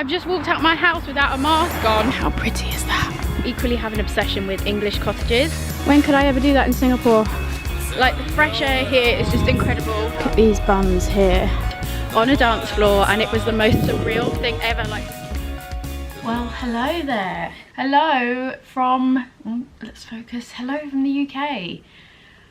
I've just walked out my house without a mask on. How pretty is that? Equally have an obsession with English cottages. When could I ever do that in Singapore? Like, the fresh air here is just incredible. Look at these buns here on a dance floor, and it was the most surreal thing ever. Like, well, hello there. Hello from, let's focus. Hello from the UK.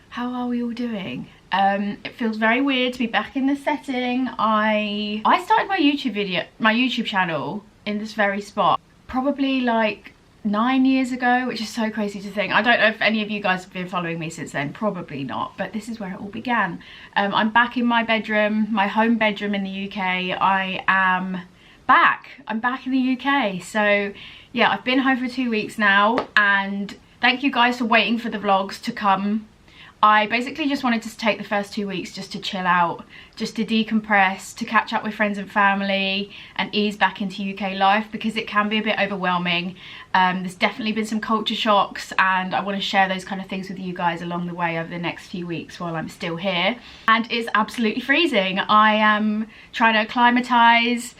How are we all doing? It feels very weird to be back in this setting. I started my YouTube channel in this very spot probably like 9 years ago, which is so crazy to think. I don't know if any of you guys have been following me since then, probably not, but this is where it all began. I'm back in my bedroom, my home bedroom in the UK. I'm back in the UK. So yeah, I've been home for 2 weeks now, and thank you guys for waiting for the vlogs to come. I basically just wanted to take the first 2 weeks just to chill out, just to decompress, to catch up with friends and family and ease back into UK life, because it can be a bit overwhelming. There's definitely been some culture shocks, and I want to share those kind of things with you guys along the way over the next few weeks while I'm still here. And it's absolutely freezing. I am trying to acclimatise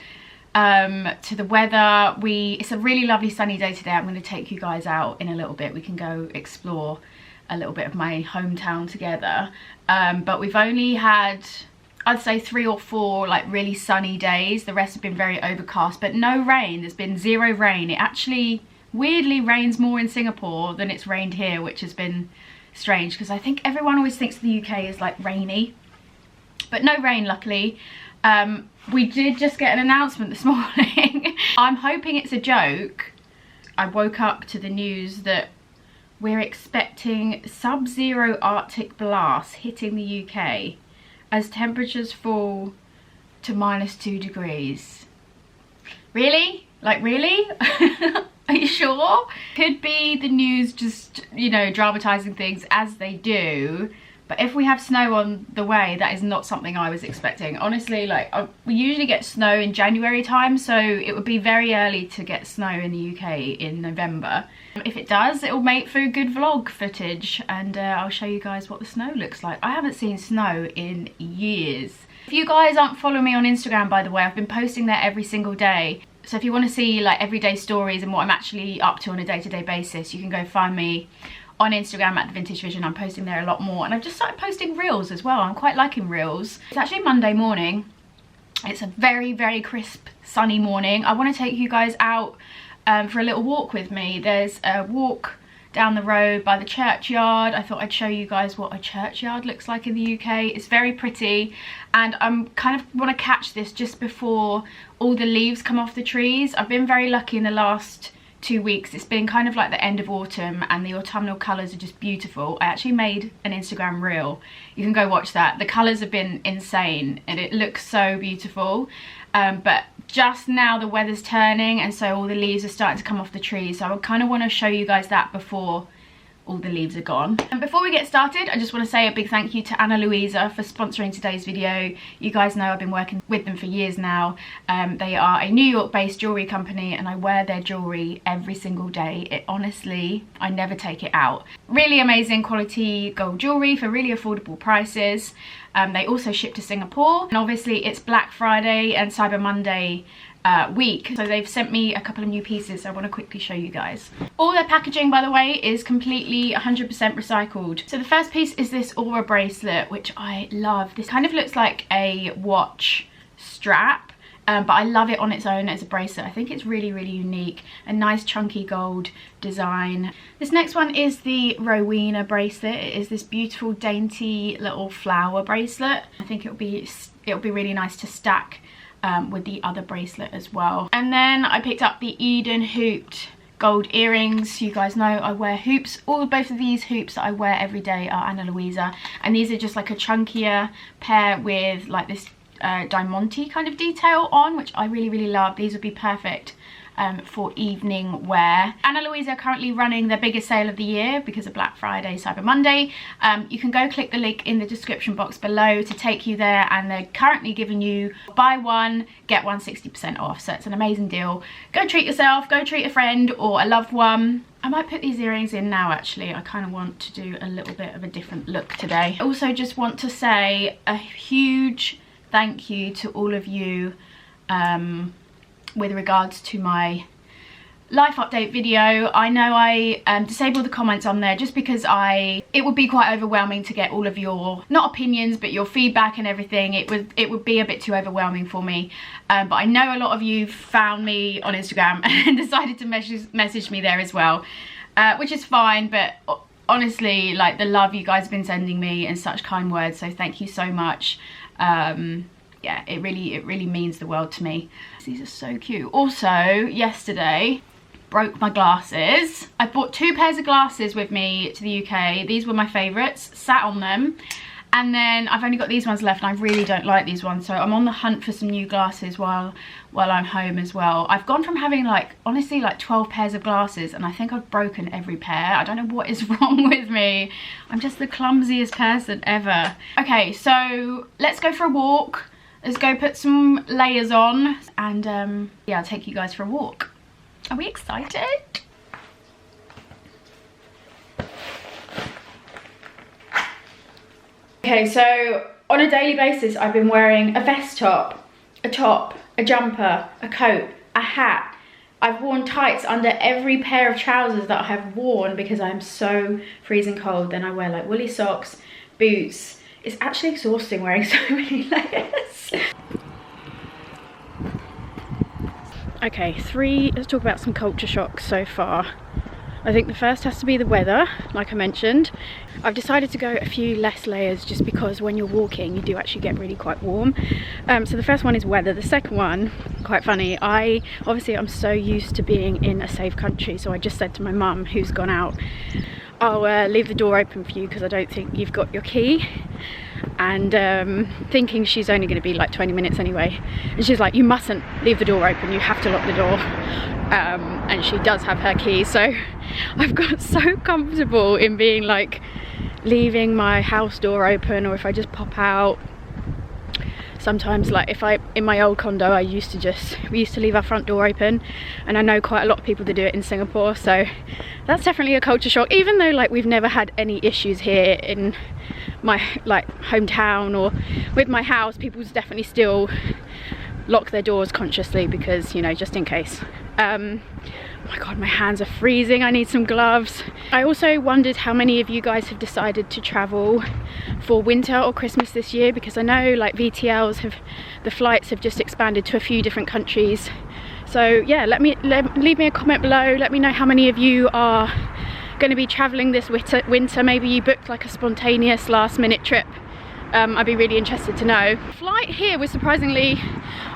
to the weather. It's a really lovely sunny day today. I'm going to take you guys out in a little bit. We can go explore a little bit of my hometown together, but we've only had, I'd say, 3 or 4 like really sunny days. The rest have been very overcast, but no rain. There's been 0 rain. It actually weirdly rains more in Singapore than it's rained here, which has been strange, because I think everyone always thinks the UK is like rainy, but no rain, luckily. We did just get an announcement this morning. I'm hoping it's a joke. I woke up to the news that we're expecting sub-zero Arctic blasts hitting the UK as temperatures fall to -2 degrees. Really? Like, really? Are you sure? Could be the news just, you know, dramatising things as they do. But if we have snow on the way, that is not something I was expecting. Honestly, like, we usually get snow in January time, so it would be very early to get snow in the UK in November. If it does, it'll make for good vlog footage, and I'll show you guys what the snow looks like. I haven't seen snow in years. If you guys aren't following me on Instagram, by the way, I've been posting there every single day. So if you want to see like everyday stories and what I'm actually up to on a day-to-day basis, you can go find me on Instagram at The Vintage Vision. I'm posting there a lot more, and I've just started posting reels as well. I'm quite liking reels. It's actually Monday morning. It's a very, very crisp, sunny morning. I want to take you guys out for a little walk with me. There's a walk down the road by the churchyard. I thought I'd show you guys what a churchyard looks like in the UK. It's very pretty, and I'm kind of want to catch this just before all the leaves come off the trees. I've been very lucky in the last 2 weeks. It's been kind of like the end of autumn, and the autumnal colours are just beautiful. I actually made an Instagram reel. You can go watch that. The colours have been insane, and it looks so beautiful. But just now the weather's turning, and so all the leaves are starting to come off the trees. So I kind of want to show you guys that before all the leaves are gone. And before we get started, I just want to say a big thank you to Anna Luisa for sponsoring today's video. You guys know I've been working with them for years now. They are a New York based jewellery company, and I wear their jewellery every single day. It honestly, I never take it out. Really amazing quality gold jewellery for really affordable prices. They also ship to Singapore, and obviously it's Black Friday and Cyber Monday week, so they've sent me a couple of new pieces. So I want to quickly show you guys. All their packaging, by the way, is completely 100% recycled. So the first piece is this aura bracelet, which I love. This kind of looks like a watch strap, but I love it on its own as a bracelet. I think it's really, really unique. A nice chunky gold design. This next one is the Rowena bracelet. It is this beautiful dainty little flower bracelet. I think it'll be really nice to stack with the other bracelet as well. And then I picked up the Eden hooped gold earrings. You guys know I wear hoops. Both of these hoops that I wear every day are Anna Luisa, and these are just like a chunkier pair with like this diamante kind of detail on, which I really, really love. These would be perfect for evening wear. Anna Luisa are currently running their biggest sale of the year because of Black Friday, Cyber Monday. You can go click the link in the description box below to take you there, and they're currently giving you buy one, get one 60% off. So it's an amazing deal. Go treat yourself, go treat a friend or a loved one. I might put these earrings in now actually. I kind of want to do a little bit of a different look today. I also just want to say a huge thank you to all of you with regards to my life update video. I know I disabled the comments on there just because it would be quite overwhelming to get all of your, not opinions, but your feedback and everything. It would be a bit too overwhelming for me. But I know a lot of you found me on Instagram and decided to message me there as well, which is fine. But honestly, like, the love you guys have been sending me and such kind words, so thank you so much. Yeah, it really means the world to me. These are so cute. Also, yesterday, broke my glasses. I bought 2 pairs of glasses with me to the UK. These were my favourites, sat on them. And then I've only got these ones left and I really don't like these ones. So I'm on the hunt for some new glasses while I'm home as well. I've gone from having like, honestly, like 12 pairs of glasses and I think I've broken every pair. I don't know what is wrong with me. I'm just the clumsiest person ever. Okay, so let's go for a walk. Let's go put some layers on and yeah, I'll take you guys for a walk. Are we excited? Okay, so on a daily basis, I've been wearing a vest top, a jumper, a coat, a hat. I've worn tights under every pair of trousers that I have worn because I'm so freezing cold. Then I wear like woolly socks, boots. It's actually exhausting wearing so many layers. Okay, let's talk about some culture shocks so far. I think the first has to be the weather, like I mentioned. I've decided to go a few less layers just because when you're walking, you do actually get really quite warm. So the first one is weather. The second one, quite funny, obviously I'm so used to being in a safe country, so I just said to my mum, who's gone out, I'll leave the door open for you because I don't think you've got your key. And thinking she's only going to be like 20 minutes anyway, and she's like, you mustn't leave the door open, you have to lock the door. And she does have her key, so I've got so comfortable in being like leaving my house door open, or if I just pop out. Sometimes, like in my old condo, we used to leave our front door open, and I know quite a lot of people that do it in Singapore, so that's definitely a culture shock. Even though like we've never had any issues here in my like hometown or with my house, people definitely still lock their doors consciously because, you know, just in case. Oh my god, my hands are freezing, I need some gloves. I also wondered how many of you guys have decided to travel for winter or Christmas this year, because I know like VTLs the flights have just expanded to a few different countries. So yeah, leave me a comment below, let me know how many of you are going to be traveling this winter. Maybe you booked like a spontaneous last minute trip. I'd be really interested to know. Flight here was surprisingly,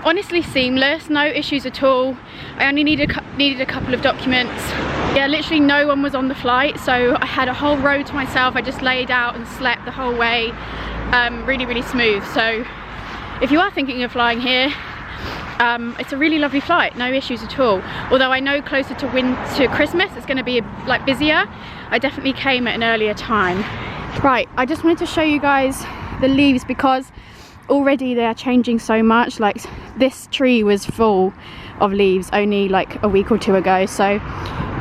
honestly seamless, no issues at all. I only needed a couple of documents. Yeah, literally no one was on the flight, so I had a whole row to myself. I just laid out and slept the whole way. Really smooth. So if you are thinking of flying here, it's a really lovely flight, no issues at all. Although I know closer to Christmas it's going to be like busier. I definitely came at an earlier time. Right, I just wanted to show you guys the leaves because already they are changing so much. Like this tree was full of leaves only like a week or two ago, so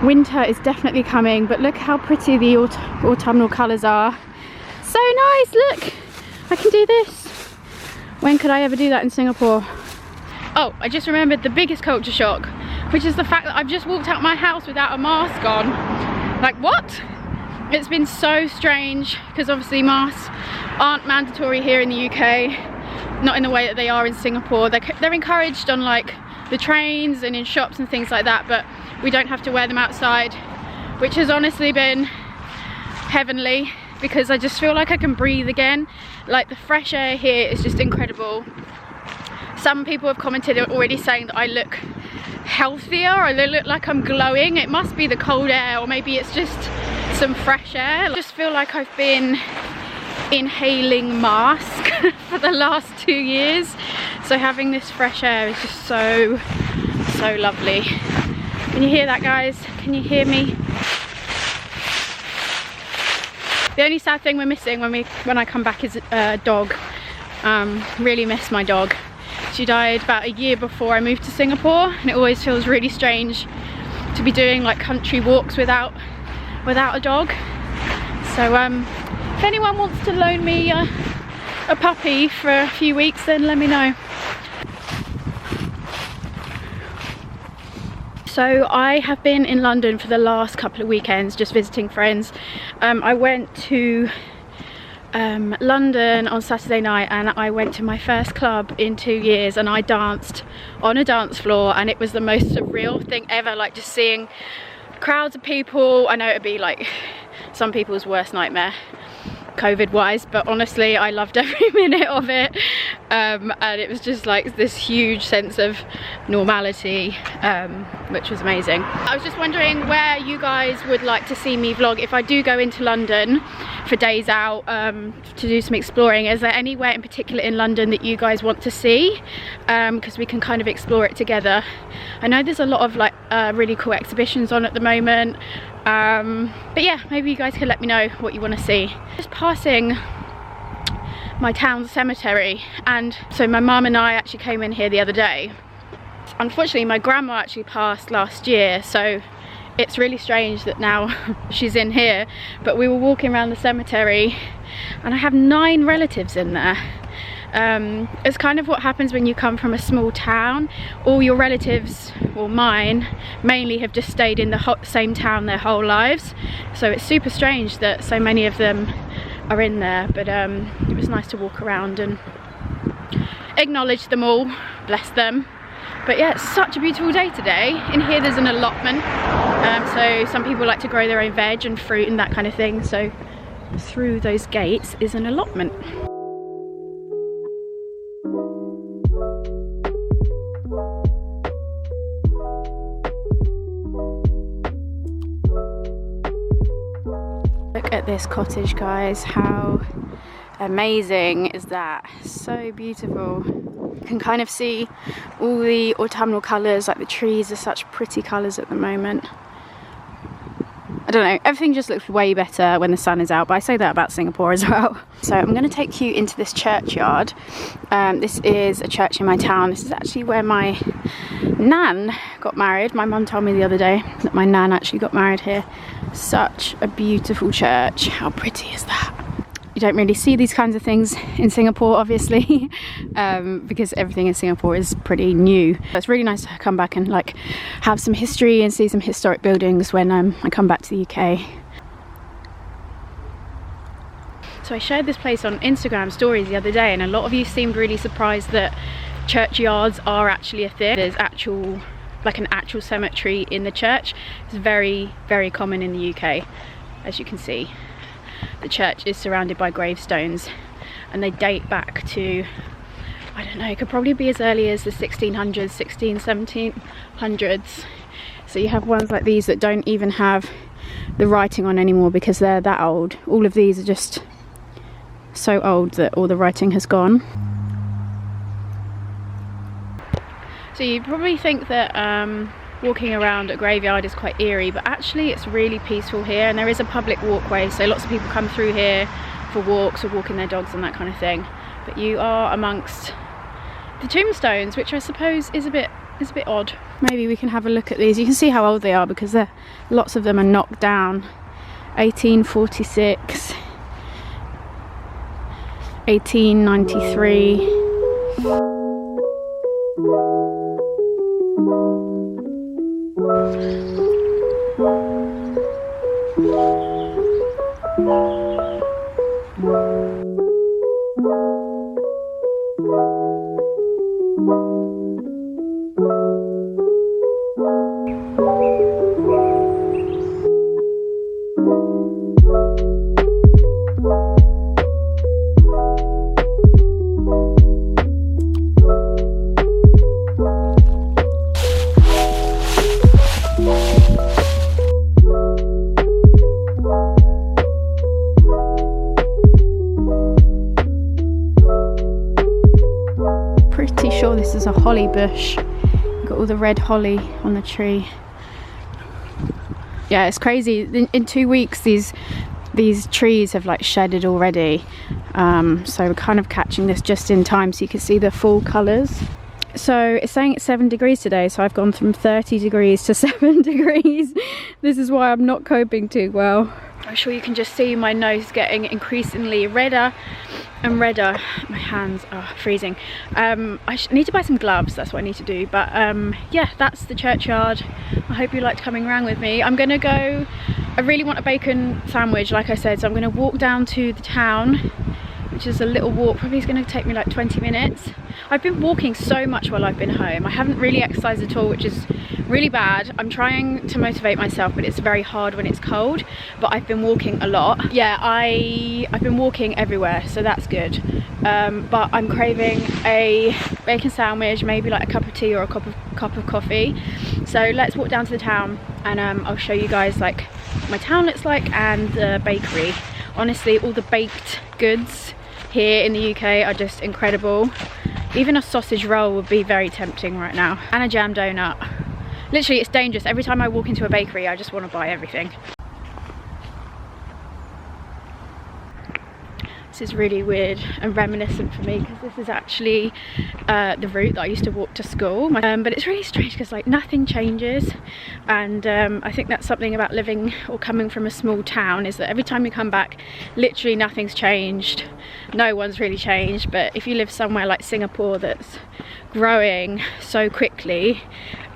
winter is definitely coming. But look how pretty the autumnal colours are. So nice, look, I can do this. When could I ever do that in Singapore? Oh, I just remembered the biggest culture shock, which is the fact that I've just walked out my house without a mask on. Like, what? It's been so strange because obviously masks aren't mandatory here in the UK, not in the way that they are in Singapore. They're encouraged on like the trains and in shops and things like that, but we don't have to wear them outside, which has honestly been heavenly because I just feel like I can breathe again. Like the fresh air here is just incredible. Some people have commented already saying that I look healthier, or they look like I'm glowing. It must be the cold air, or maybe it's just some fresh air. I just feel like I've been inhaling mask for the last 2 years, so having this fresh air is just so lovely. Can you hear that, guys? Can you hear me? The only sad thing we're missing when I come back is a dog. Really miss my dog. She died about a year before I moved to Singapore, and it always feels really strange to be doing like country walks without a dog. So if anyone wants to loan me a puppy for a few weeks, then let me know. So I have been in London for the last couple of weekends just visiting friends. I went to London on Saturday night and I went to my first club in 2 years and I danced on a dance floor, and it was the most surreal thing ever, like just seeing crowds of people. I know it'd be like some people's worst nightmare COVID wise, but honestly I loved every minute of it, and it was just like this huge sense of normality, which was amazing. I was just wondering where you guys would like to see me vlog if I do go into London for days out to do some exploring. Is there anywhere in particular in London that you guys want to see, because we can kind of explore it together. I know there's a lot of like really cool exhibitions on at the moment, but yeah, maybe you guys can let me know what you want to see. Just passing my town cemetery, and so my mum and I actually came in here the other day. Unfortunately my grandma actually passed last year, so it's really strange that now she's in here, but we were walking around the cemetery and I have 9 relatives in there. It's kind of what happens when you come from a small town. All your relatives, well mine, mainly have just stayed in the same town their whole lives, so it's super strange that so many of them are in there, but it was nice to walk around and acknowledge them all, bless them. But yeah, it's such a beautiful day today. In here there's an allotment, so some people like to grow their own veg and fruit and that kind of thing, so through those gates is an allotment. Look at this cottage, guys. How amazing is that? So beautiful. You can kind of see all the autumnal colours, like the trees are such pretty colours at the moment. I don't know, everything just looks way better when the sun is out, but I say that about Singapore as well. So I'm going to take you into this churchyard. This is a church in my town. This is actually where my nan got married. My mum told me the other day that my nan actually got married here. Such a beautiful church. How pretty is that? You don't really see these kinds of things in Singapore, obviously, because everything in Singapore is pretty new. It's really nice to come back and like have some history and see some historic buildings when I come back to the UK. So I shared this place on Instagram stories the other day, and a lot of you seemed really surprised that churchyards are actually a thing. There's an actual cemetery in the church. It's very, very common in the UK, as you can see. The church is surrounded by gravestones, and they date back to, I don't know, it could probably be as early as the 1600s, 1700s. So you have ones like these that don't even have the writing on anymore because they're that old. All of these are just so old that all the writing has gone. So you probably think that walking around a graveyard is quite eerie, but actually it's really peaceful here, and there is a public walkway, so lots of people come through here for walks or walking their dogs and that kind of thing. But you are amongst the tombstones, which I suppose is a bit odd. Maybe we can have a look at these. You can see how old they are because lots of them are knocked down. 1846, 1893. Sure, this is a holly bush. You've got all the red holly on the tree. Yeah, it's crazy. In 2 weeks these trees have like shedded already, so we're kind of catching this just in time so you can see the full colours. So it's saying it's 7 degrees today, so I've gone from 30 degrees to 7 degrees. This is why I'm not coping too well. I'm sure you can just see my nose getting increasingly redder and redder. My hands are freezing. I need to buy some gloves, that's what I need to do. But yeah, that's the churchyard. I hope you liked coming around with me. I'm gonna go, I really want a bacon sandwich, like I said, so I'm gonna walk down to the town, which is a little walk, probably is gonna take me like 20 minutes. I've been walking so much while I've been home. I haven't really exercised at all, which is really bad. I'm trying to motivate myself, but it's very hard when it's cold. But I've been walking a lot. Yeah, I've been walking everywhere, so that's good. But I'm craving a bacon sandwich, maybe like a cup of tea or a cup of coffee. So let's walk down to the town, and I'll show you guys like what my town looks like and the bakery. Honestly, all the baked goods here in the UK are just incredible. Even a sausage roll would be very tempting right now, and a jam donut. Literally, it's dangerous. Every time I walk into a bakery, I just want to buy everything. This is really weird and reminiscent for me, because this is actually the route that I used to walk to school. But it's really strange because like nothing changes, and I think that's something about living or coming from a small town, is that every time you come back, literally nothing's changed. No one's really changed. But if you live somewhere like Singapore that's growing so quickly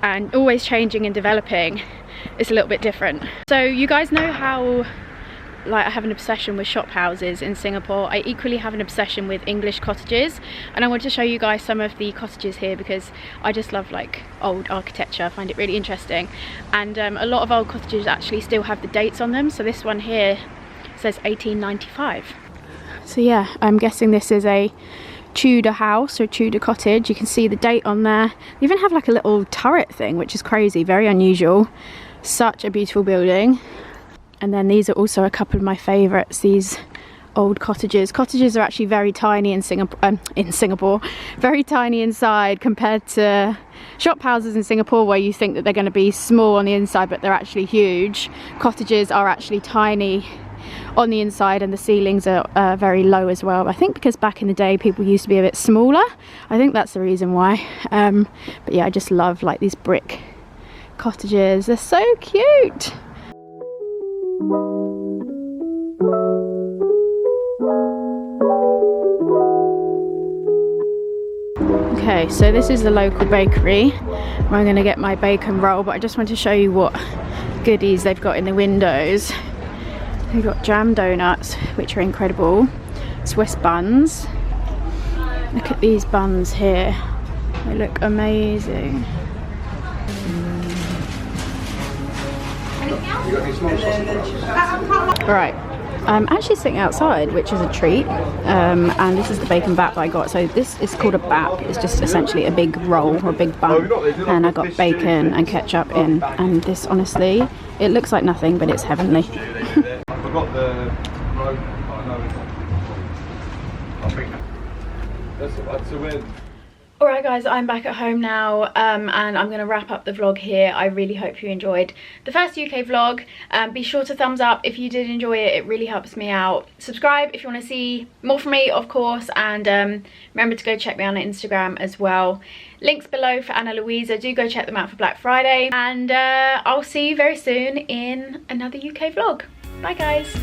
and always changing and developing, it's a little bit different. So you guys know how like I have an obsession with shop houses in Singapore. I equally have an obsession with English cottages, and I want to show you guys some of the cottages here because I just love like old architecture. I find it really interesting, and a lot of old cottages actually still have the dates on them. So this one here says 1895. So yeah, I'm guessing this is a Tudor house or Tudor cottage. You can see the date on there. They even have like a little turret thing, which is crazy, very unusual. Such a beautiful building. And then these are also a couple of my favourites, these old cottages. Cottages are actually very tiny in Singapore, very tiny inside compared to shop houses in Singapore, where you think that they're going to be small on the inside, but they're actually huge. Cottages are actually tiny on the inside, and the ceilings are very low as well. I think because back in the day people used to be a bit smaller. I think that's the reason why. But yeah, I just love like these brick cottages. They're so cute. Okay, so this is the local bakery where I'm going to get my bacon roll, but I just want to show you what goodies they've got in the windows. They've got jam donuts, which are incredible, Swiss buns. Look at these buns here, they look amazing. Right, I'm actually sitting outside, which is a treat, and this is the bacon bap that I got. So this is called a bap. It's just essentially a big roll or a big bun, and I got bacon and ketchup in, and this, honestly, it looks like nothing, but it's heavenly. I forgot the road. That's alright, so we're... Alright guys, I'm back at home now, and I'm going to wrap up the vlog here. I really hope you enjoyed the first UK vlog. Be sure to thumbs up if you did enjoy it, it really helps me out. Subscribe if you want to see more from me, of course, and remember to go check me out on Instagram as well. Links below for Anna Louisa, do go check them out for Black Friday, and I'll see you very soon in another UK vlog. Bye guys!